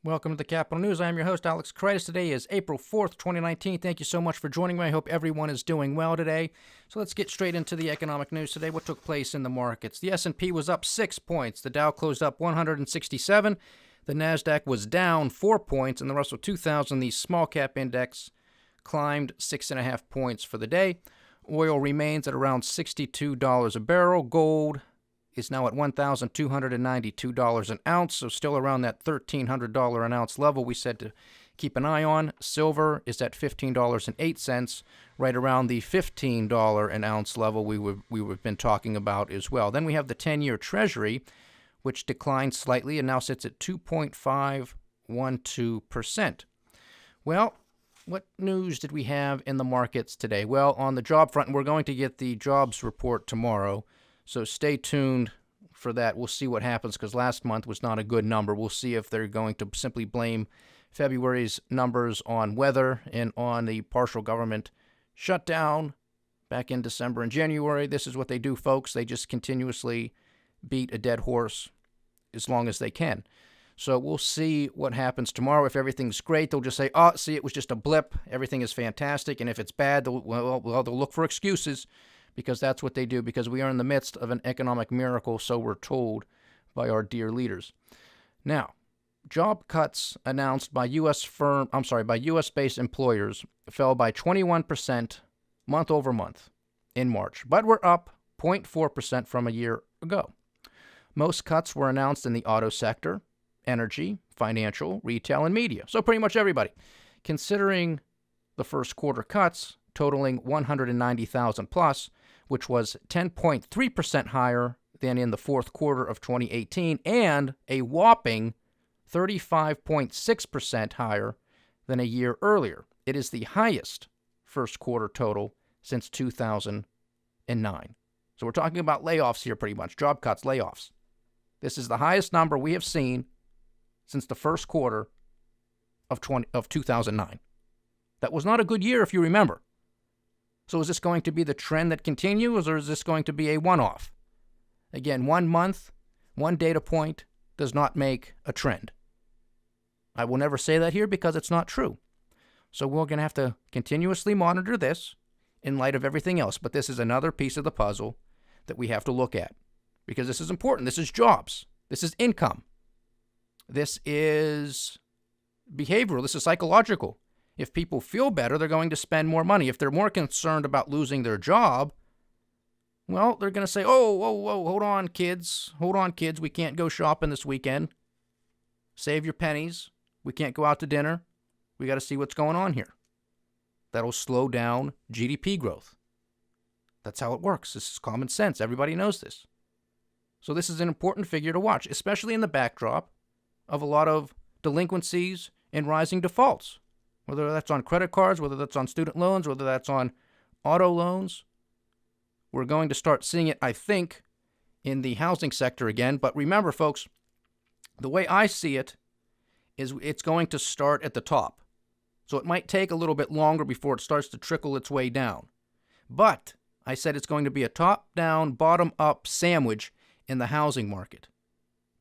Welcome to the Capital News. I am your host, Alex Kreitis. Today is April 4th, 2019. Thank you so much for joining me. I hope everyone is doing well today. So let's get straight into the economic news today. What took place in the markets? The S&P was up 6 points. The Dow closed up 167. The NASDAQ was down 4 points. And the Russell 2000, the small cap index, climbed 6.5 points for the day. Oil remains at around $62 a barrel. Gold is now at $1,292 an ounce, so still around that $1,300 an ounce level we said to keep an eye on. Silver is at $15.08, right around the $15 an ounce level we've been talking about as well. Then we have the 10-year Treasury, which declined slightly and now sits at 2.512%. Well, what news did we have in the markets today? Well, on the job front, we're going to get the jobs report tomorrow. So stay tuned for that. We'll see what happens because last month was not a good number. We'll see if they're going to simply blame February's numbers on weather and on the partial government shutdown back in December and January. This is what they do, folks. They just continuously beat a dead horse as long as they can. So we'll see what happens tomorrow. If everything's great, they'll just say, oh, see, it was just a blip. Everything is fantastic. And if it's bad, they'll look for excuses, because that's what they do, because we are in the midst of an economic miracle, so we're told by our dear leaders. Now, job cuts announced by U.S.-based employers fell by 21% month over month in March, but were up 0.4% from a year ago. Most cuts were announced in the auto sector, energy, financial, retail, and media. So pretty much everybody. Considering the first quarter cuts totaling 190,000 plus, which was 10.3% higher than in the fourth quarter of 2018 and a whopping 35.6% higher than a year earlier. It is the highest first quarter total since 2009. So we're talking about layoffs here pretty much, job cuts, layoffs. This is the highest number we have seen since the first quarter of 2009. That was not a good year, if you remember. So is this going to be the trend that continues, or is this going to be a one-off? Again, 1 month, one data point does not make a trend. I will never say that here because it's not true. So we're going to have to continuously monitor this in light of everything else. But this is another piece of the puzzle that we have to look at, because this is important. This is jobs. This is income. This is behavioral. This is psychological. If people feel better, they're going to spend more money. If they're more concerned about losing their job, well, they're going to say, oh, hold on, kids. Hold on, kids. We can't go shopping this weekend. Save your pennies. We can't go out to dinner. We got to see what's going on here. That'll slow down GDP growth. That's how it works. This is common sense. Everybody knows this. So this is an important figure to watch, especially in the backdrop of a lot of delinquencies and rising defaults. Whether that's on credit cards, whether that's on student loans, whether that's on auto loans. We're going to start seeing it, I think, in the housing sector again. But remember, folks, the way I see it is it's going to start at the top. So it might take a little bit longer before it starts to trickle its way down. But I said it's going to be a top-down, bottom-up sandwich in the housing market,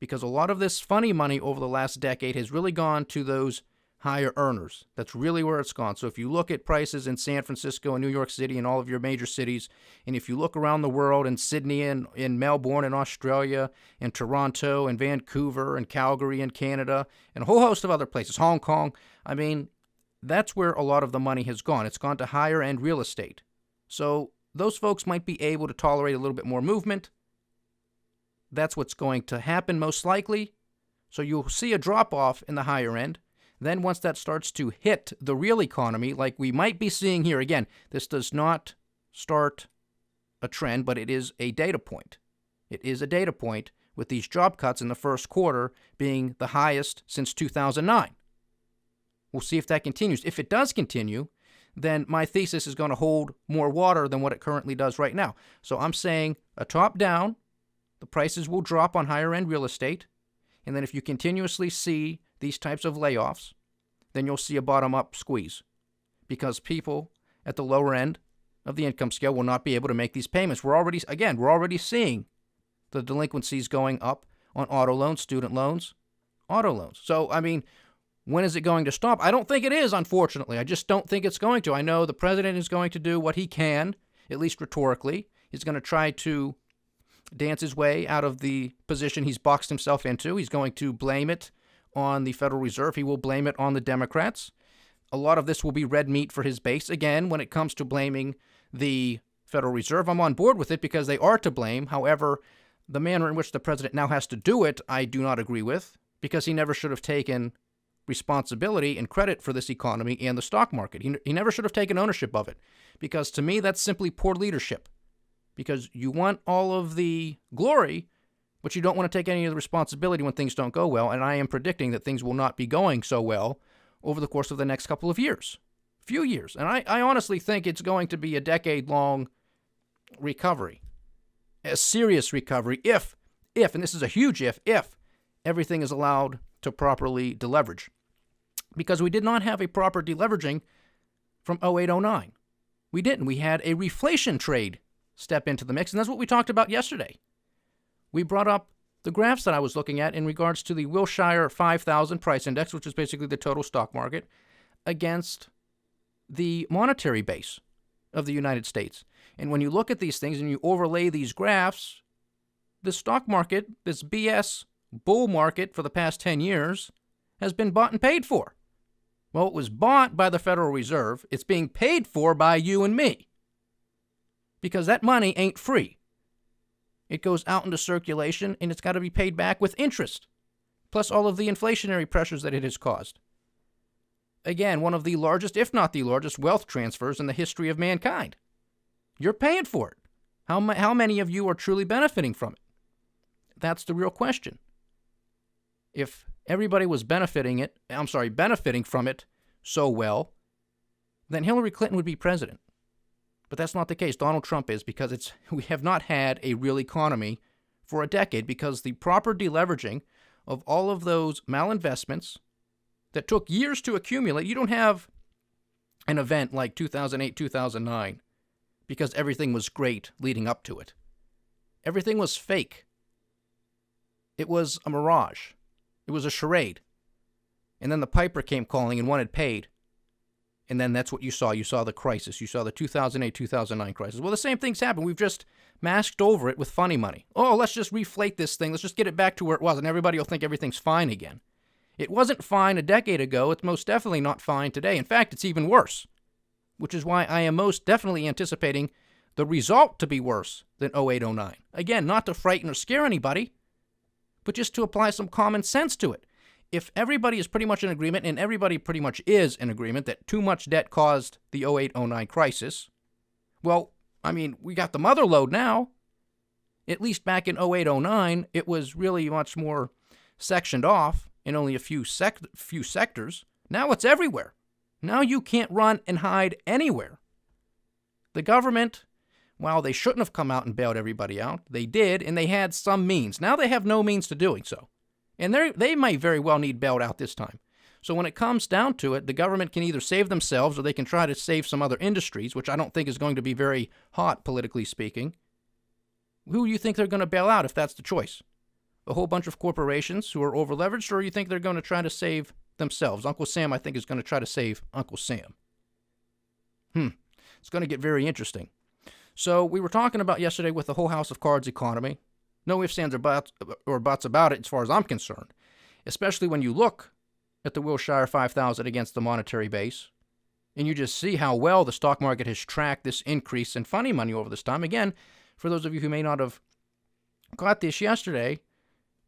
because a lot of this funny money over the last decade has really gone to those higher earners. That's really where it's gone. So if you look at prices in San Francisco and New York City and all of your major cities, and if you look around the world in Sydney and in Melbourne and Australia and Toronto and Vancouver and Calgary and Canada and a whole host of other places, Hong Kong, I mean, that's where a lot of the money has gone. It's gone to higher end real estate. So those folks might be able to tolerate a little bit more movement. That's what's going to happen most likely. So you'll see a drop off in the higher end. Then once that starts to hit the real economy, like we might be seeing here, again, this does not start a trend, but it is a data point. It is a data point with these job cuts in the first quarter being the highest since 2009. We'll see if that continues. If it does continue, then my thesis is going to hold more water than what it currently does right now. So I'm saying a top down, the prices will drop on higher end real estate. And then if you continuously see these types of layoffs, then you'll see a bottom-up squeeze, because people at the lower end of the income scale will not be able to make these payments. We're already seeing the delinquencies going up on auto loans, student loans, auto loans. So, I mean, When is it going to stop? I don't think it is, unfortunately. I just don't think it's going to. I know the president is going to do what he can, at least rhetorically. He's going to try to dance his way out of the position he's boxed himself into. He's going to blame it on the Federal Reserve. He will blame it on the Democrats. A lot of this will be red meat for his base. Again, when it comes to blaming the Federal Reserve, I'm on board with it because they are to blame. However, the manner in which the president now has to do it, I do not agree with, because he never should have taken responsibility and credit for this economy and the stock market. He never should have taken ownership of it, because to me, that's simply poor leadership. Because you want all of the glory, but you don't want to take any of the responsibility when things don't go well. And I am predicting that things will not be going so well over the course of the next couple of years, few years. And I honestly think it's going to be a decade-long recovery, a serious recovery if, and this is a huge if everything is allowed to properly deleverage. Because we did not have a proper deleveraging from 08-09. We didn't. We had a reflation trade step into the mix, and that's what we talked about yesterday. We brought up the graphs that I was looking at in regards to the Wilshire 5000 price index, which is basically the total stock market, against the monetary base of the United States. And when you look at these things and you overlay these graphs, the stock market, this BS bull market for the past 10 years, has been bought and paid for. Well, it was bought by the Federal Reserve. It's being paid for by you and me. Because that money ain't free. It goes out into circulation, and it's got to be paid back with interest, plus all of the inflationary pressures that it has caused. Again, one of the largest, if not the largest, wealth transfers in the history of mankind. You're paying for it. How many of you are truly benefiting from it? That's the real question. If everybody was benefiting from it so well, then Hillary Clinton would be president. But that's not the case. Donald Trump is, because we have not had a real economy for a decade, because the proper deleveraging of all of those malinvestments that took years to accumulate, you don't have an event like 2008, 2009, because everything was great leading up to it. Everything was fake. It was a mirage. It was a charade. And then the piper came calling and wanted paid. And then that's what you saw. You saw the crisis. You saw the 2008, 2009 crisis. Well, the same thing's happened. We've just masked over it with funny money. Oh, let's just reflate this thing. Let's just get it back to where it was, and everybody will think everything's fine again. It wasn't fine a decade ago. It's most definitely not fine today. In fact, it's even worse, which is why I am most definitely anticipating the result to be worse than 08, 09. Again, not to frighten or scare anybody, but just to apply some common sense to it. If everybody is pretty much in agreement, and everybody pretty much is in agreement, that too much debt caused the 08, 09 crisis, well, I mean, we got the mother lode now. At least back in 08, 09, it was really much more sectioned off in only a few sectors. Now it's everywhere. Now you can't run and hide anywhere. The government, while they shouldn't have come out and bailed everybody out, they did, and they had some means. Now they have no means to doing so. And they may very well need bailed out this time. So when it comes down to it, the government can either save themselves or they can try to save some other industries, which I don't think is going to be very hot, politically speaking. Who do you think they're going to bail out if that's the choice? A whole bunch of corporations who are over-leveraged, or you think they're going to try to save themselves? Uncle Sam, I think, is going to try to save Uncle Sam. It's going to get very interesting. So we were talking about yesterday with the whole house of cards economy. No ifs, ands, or buts about it as far as I'm concerned, especially when you look at the Wilshire 5000 against the monetary base, and you just see how well the stock market has tracked this increase in funny money over this time. Again, for those of you who may not have got this yesterday,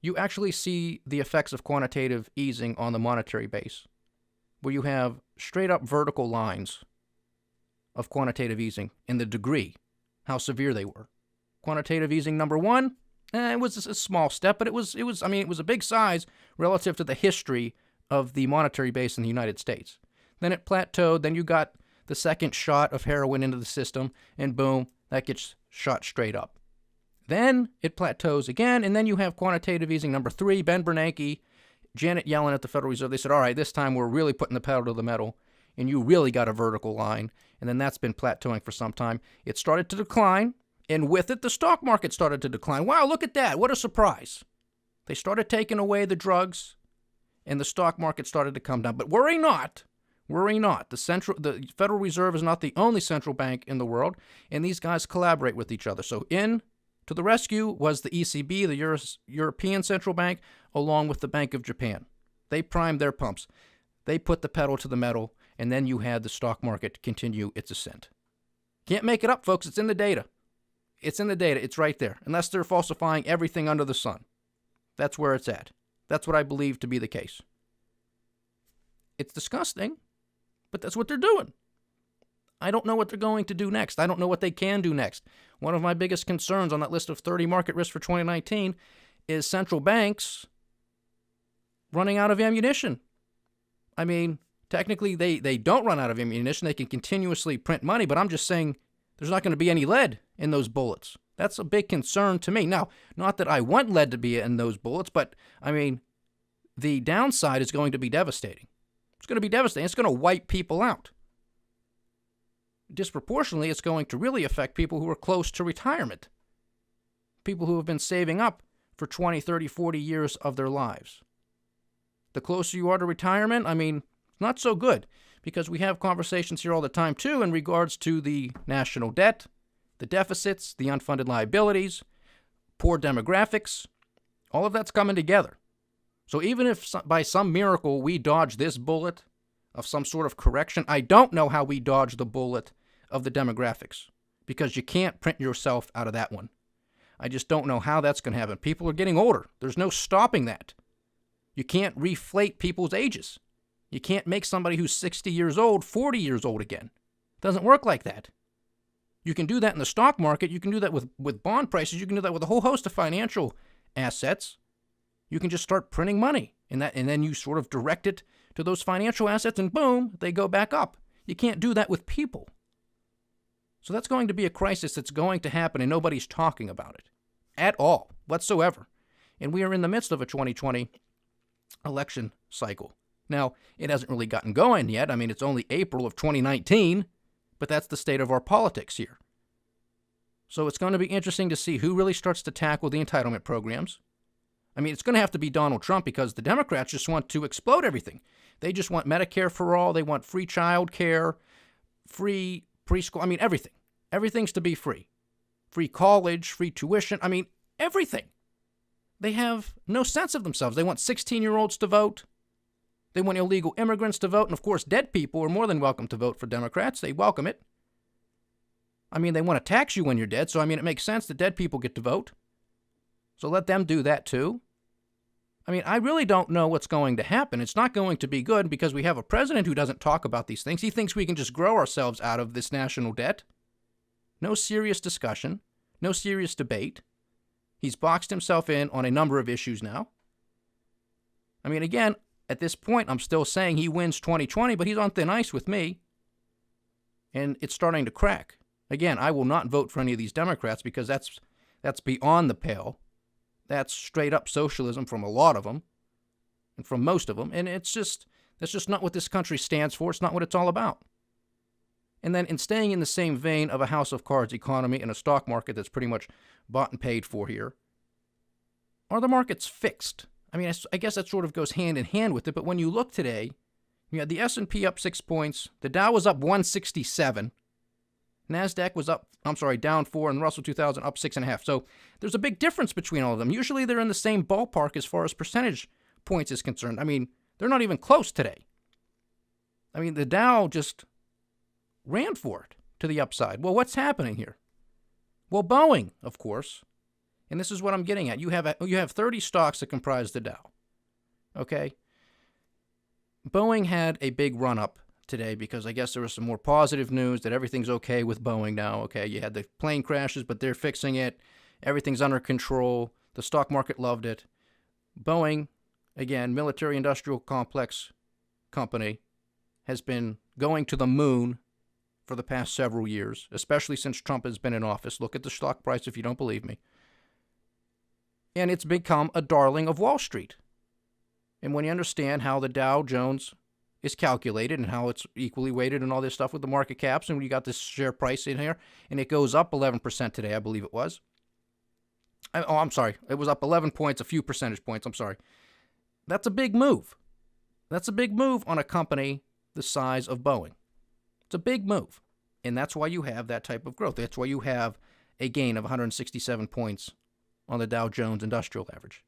you actually see the effects of quantitative easing on the monetary base, where you have straight-up vertical lines of quantitative easing in the degree, how severe they were. Quantitative easing number one, it was a small step, but it was a big size relative to the history of the monetary base in the United States. Then it plateaued. Then you got the second shot of heroin into the system, and boom, that gets shot straight up. Then it plateaus again, and then you have quantitative easing number three. Ben Bernanke, Janet Yellen at the Federal Reserve, they said, all right, this time we're really putting the pedal to the metal, and you really got a vertical line. And then that's been plateauing for some time. It started to decline. And with it, the stock market started to decline. Wow, look at that. What a surprise. They started taking away the drugs, and the stock market started to come down. But worry not. Worry not. The Federal Reserve is not the only central bank in the world, and these guys collaborate with each other. So in to the rescue was the ECB, the European Central Bank, along with the Bank of Japan. They primed their pumps. They put the pedal to the metal, and then you had the stock market continue its ascent. Can't make it up, folks. It's in the data. It's in the data. It's right there. Unless they're falsifying everything under the sun. That's where it's at. That's what I believe to be the case. It's disgusting, but that's what they're doing. I don't know what they're going to do next. I don't know what they can do next. One of my biggest concerns on that list of 30 market risks for 2019 is central banks running out of ammunition. I mean, technically, they don't run out of ammunition. They can continuously print money, but I'm just saying there's not going to be any lead in those bullets. That's a big concern to me. Now, not that I want lead to be in those bullets, but, I mean, the downside is going to be devastating. It's going to be devastating. It's going to wipe people out. Disproportionately, it's going to really affect people who are close to retirement. People who have been saving up for 20, 30, 40 years of their lives. The closer you are to retirement, I mean, not so good, because we have conversations here all the time, too, in regards to the national debt, the deficits, the unfunded liabilities, poor demographics. All of that's coming together. So even if by some miracle we dodge this bullet of some sort of correction, I don't know how we dodge the bullet of the demographics, because you can't print yourself out of that one. I just don't know how that's going to happen. People are getting older. There's no stopping that. You can't reflate people's ages. You can't make somebody who's 60 years old 40 years old again. It doesn't work like that. You can do that in the stock market. You can do that with bond prices. You can do that with a whole host of financial assets. You can just start printing money, and then you sort of direct it to those financial assets, and boom, they go back up. You can't do that with people. So that's going to be a crisis that's going to happen, and nobody's talking about it at all, whatsoever. And we are in the midst of a 2020 election cycle. Now, it hasn't really gotten going yet. I mean, it's only April of 2019, but that's the state of our politics here. So it's going to be interesting to see who really starts to tackle the entitlement programs. I mean, it's going to have to be Donald Trump, because the Democrats just want to explode everything. They just want Medicare for all. They want free child care, free preschool. I mean, everything. Everything's to be free. Free college, free tuition. I mean, everything. They have no sense of themselves. They want 16-year-olds to vote. They want illegal immigrants to vote. And, of course, dead people are more than welcome to vote for Democrats. They welcome it. I mean, they want to tax you when you're dead. So, I mean, it makes sense that dead people get to vote. So let them do that, too. I mean, I really don't know what's going to happen. It's not going to be good, because we have a president who doesn't talk about these things. He thinks we can just grow ourselves out of this national debt. No serious discussion. No serious debate. He's boxed himself in on a number of issues now. I mean, again, at this point, I'm still saying he wins 2020, but he's on thin ice with me. And it's starting to crack. Again, I will not vote for any of these Democrats, because that's beyond the pale. That's straight up socialism from a lot of them, and from most of them. And that's just not what this country stands for. It's not what it's all about. And then in staying in the same vein of a house of cards economy and a stock market that's pretty much bought and paid for here, are the markets fixed? I mean, I guess that sort of goes hand in hand with it. But when you look today, you had the S&P up 6 points. The Dow was up 167. NASDAQ was down 4, and Russell 2000 up 6.5. So there's a big difference between all of them. Usually they're in the same ballpark as far as percentage points is concerned. I mean, they're not even close today. I mean, the Dow just ran for it to the upside. Well, what's happening here? Well, Boeing, of course, and this is what I'm getting at. You have 30 stocks that comprise the Dow. Okay? Boeing had a big run-up today, because I guess there was some more positive news that everything's okay with Boeing now. Okay, you had the plane crashes, but they're fixing it. Everything's under control. The stock market loved it. Boeing, again, military industrial complex company, has been going to the moon for the past several years, especially since Trump has been in office. Look at the stock price if you don't believe me. And it's become a darling of Wall Street. And when you understand how the Dow Jones is calculated and how it's equally weighted and all this stuff with the market caps, and you got this share price in here, and it goes up 11% today, I believe it was. I'm sorry. It was up 11 points, a few percentage points. I'm sorry. That's a big move. That's a big move on a company the size of Boeing. It's a big move. And that's why you have that type of growth. That's why you have a gain of 167 points on the Dow Jones Industrial Average.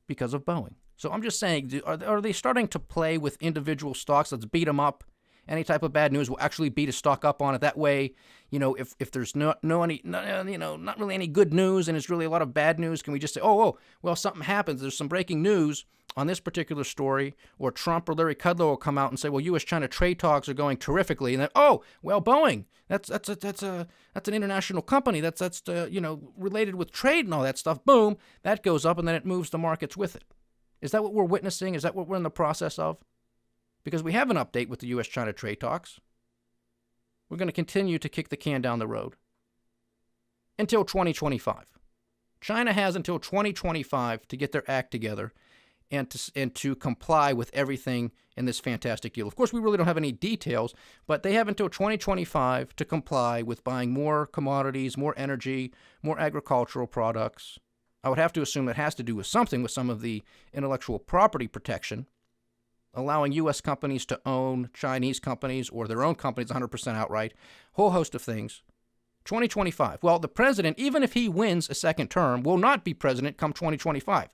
Because of Boeing. So I'm just saying, are they starting to play with individual stocks? Let's beat them up. Any type of bad news will actually beat a stock up on it. That way, if there's not really any good news and it's really a lot of bad news, can we just say, well, something happens. There's some breaking news on this particular story, or Trump or Larry Kudlow will come out and say, well, U.S.-China trade talks are going terrifically, and then, Boeing, that's an international company, that's related with trade and all that stuff. Boom, that goes up, and then it moves the markets with it. Is that what we're witnessing? Is that what we're in the process of? Because we have an update with the U.S.-China trade talks. We're going to continue to kick the can down the road until 2025. China has until 2025 to get their act together and to comply with everything in this fantastic deal. Of course, we really don't have any details, but they have until 2025 to comply with buying more commodities, more energy, more agricultural products. I would have to assume that has to do with something with some of the intellectual property protection, allowing U.S. companies to own Chinese companies or their own companies 100% outright, whole host of things. 2025. Well, the president, even if he wins a second term, will not be president come 2025.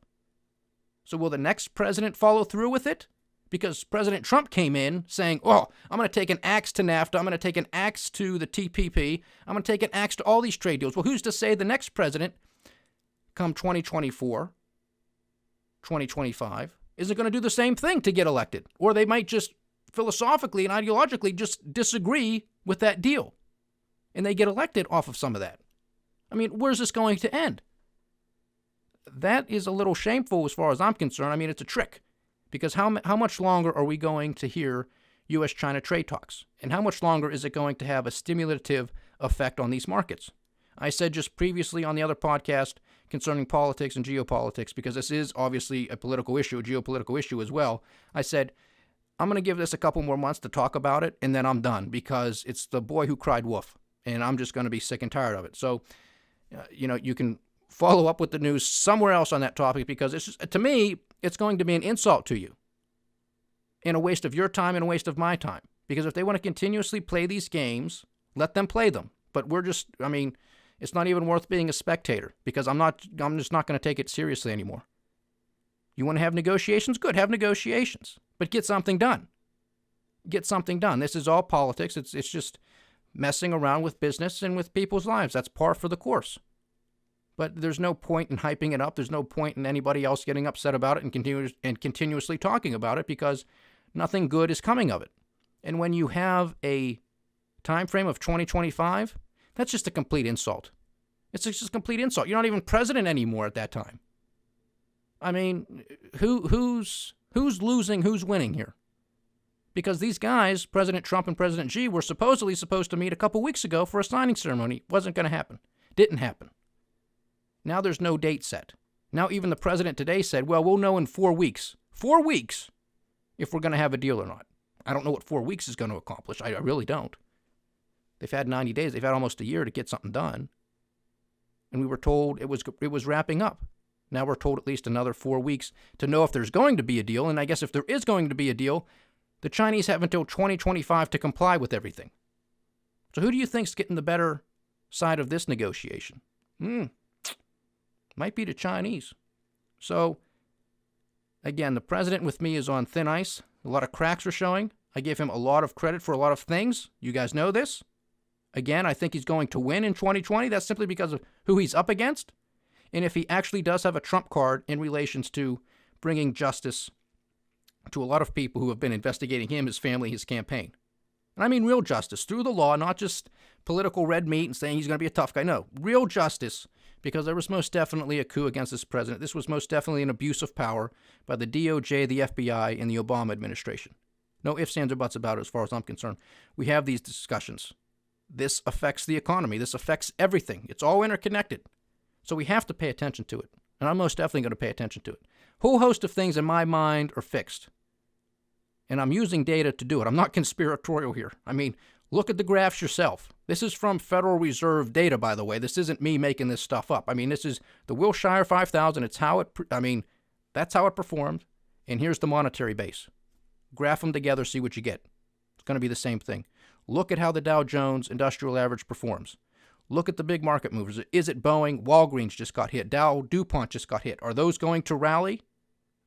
So will the next president follow through with it? Because President Trump came in saying, I'm going to take an axe to NAFTA, I'm going to take an axe to the TPP, I'm going to take an axe to all these trade deals. Well, who's to say the next president come 2024, 2025, isn't going to do the same thing to get elected? Or they might just philosophically and ideologically just disagree with that deal, and they get elected off of some of that. I mean, where's this going to end? That is a little shameful as far as I'm concerned. I mean, it's a trick, because how much longer are we going to hear U.S.-China trade talks? And how much longer is it going to have a stimulative effect on these markets? I said just previously on the other podcast concerning politics and geopolitics, because this is obviously a political issue, a geopolitical issue as well. I said, I'm going to give this a couple more months to talk about it, and then I'm done, because it's the boy who cried wolf, and I'm just going to be sick and tired of it. So, you can follow up with the news somewhere else on that topic, because it's just, to me, it's going to be an insult to you and a waste of your time and a waste of my time. Because if they want to continuously play these games, let them play them. But it's not even worth being a spectator, because I'm just not going to take it seriously anymore. You want to have negotiations? Good, have negotiations. But get something done. Get something done. This is all politics. It's just messing around with business and with people's lives. That's par for the course. But there's no point in hyping it up. There's no point in anybody else getting upset about it and continuously talking about it, because nothing good is coming of it. And when you have a time frame of 2025, that's just a complete insult. It's just a complete insult. You're not even president anymore at that time. I mean, who's losing, who's winning here? Because these guys, President Trump and President Xi, were supposedly supposed to meet a couple weeks ago for a signing ceremony. Wasn't going to happen. Didn't happen. Now there's no date set. Now even the president today said, well, we'll know in 4 weeks. 4 weeks if we're going to have a deal or not. I don't know what 4 weeks is going to accomplish. I really don't. They've had 90 days. They've had almost a year to get something done. And we were told it was wrapping up. Now we're told at least another 4 weeks to know if there's going to be a deal. And I guess if there is going to be a deal, the Chinese have until 2025 to comply with everything. So who do you think's getting the better side of this negotiation? Might be the Chinese. So, again, the president with me is on thin ice. A lot of cracks are showing. I give him a lot of credit for a lot of things. You guys know this. Again, I think he's going to win in 2020. That's simply because of who he's up against. And if he actually does have a trump card in relations to bringing justice to a lot of people who have been investigating him, his family, his campaign. And I mean real justice through the law, not just political red meat and saying he's going to be a tough guy. No, real justice, because there was most definitely a coup against this president. This was most definitely an abuse of power by the DOJ, the FBI, and the Obama administration. No ifs, ands, or buts about it as far as I'm concerned. We have these discussions. This affects the economy. This affects everything. It's all interconnected. So we have to pay attention to it. And I'm most definitely going to pay attention to it. Whole host of things in my mind are fixed. And I'm using data to do it. I'm not conspiratorial here. I mean, look at the graphs yourself. This is from Federal Reserve data, by the way. This isn't me making this stuff up. I mean, this is the Wilshire 5000. It's how that's how it performed. And here's the monetary base. Graph them together, see what you get. It's going to be the same thing. Look at how the Dow Jones Industrial Average performs. Look at the big market movers. Is it Boeing? Walgreens just got hit. Dow DuPont just got hit. Are those going to rally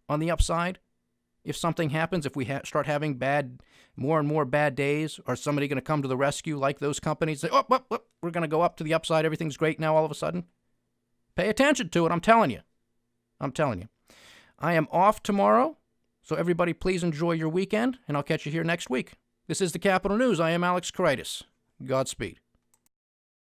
on the upside? If something happens, if we start having more and more bad days, are somebody going to come to the rescue like those companies? Say, we're going to go up to the upside. Everything's great now all of a sudden. Pay attention to it. I'm telling you. I am off tomorrow, so everybody please enjoy your weekend, and I'll catch you here next week. This is the Capital News. I am Alex Koritis. Godspeed.